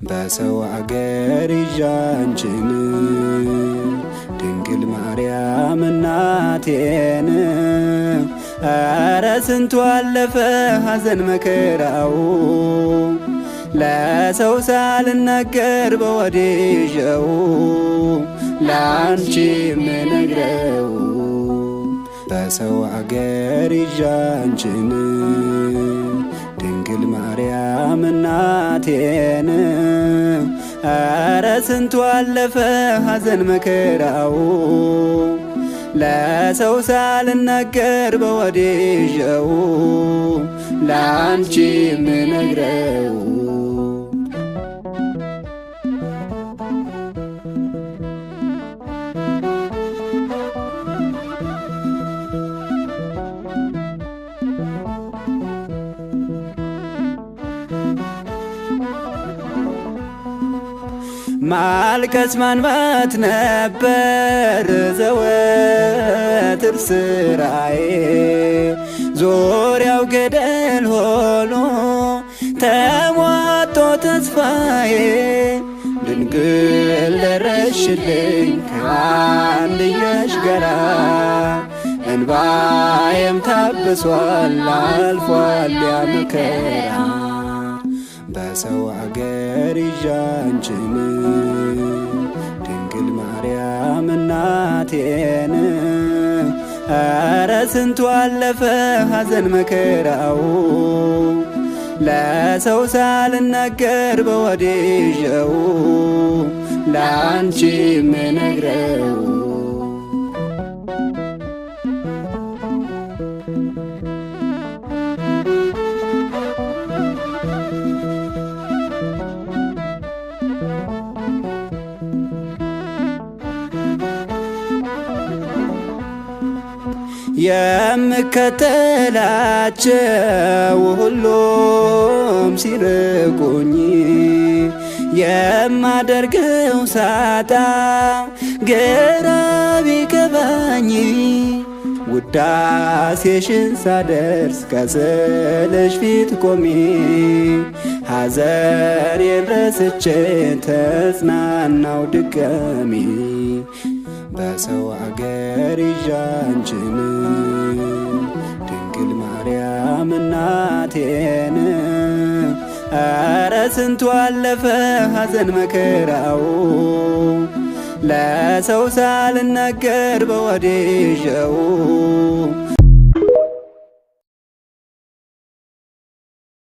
በሰው አገር ይዣንችን ድንግል ማርያም እናቴን አረ ስንቱ አለፈ ሐዘን መከራው ለሰው ሳልናገር በወዲጀው ላንቺ ምነግረው በሰው አገር ይዣንችን ድንግል ማርያም እናቴን አረ ስንቱ አለፈ ሐዘን መከራው ለሰው ሳልናገር በወዲጀው ላንቺ ምነግረው ማልቀስ ማንባት ነበር ዘወትር ስራዬ ዙሪያው ገደል ሆኖ ተሟጦ ተስፋዬ ድንግል ደረሽልኝ ከአንድያሽ ጋራ እንባዬም ታብሷል አልፏል ያ መከራ በሰው አገር ይዣንችን ድንግል ማርያም እናቴን አረ ስንቱ አለፈ ሐዘን መከራው ለሰው ሳልናገር በወዲጀው ላንቺ ምነግረው የምከተላቸው ሁሉም ሲርቁኝ የማደርገው ሳጣ ግራ ቢገባኝ ውዳሴሽን ሳደርስ ከስዕልሽ ፊት ቆሜ ሐዘኔን ረስቼ ተጽናናው ድጋሜ በሰው አገር ይዣንችን ድንግል ማርያም እናቴን አረ ስንቱ አለፈ ሐዘን መከራው ለሰው ሳልናገር በወዲጀው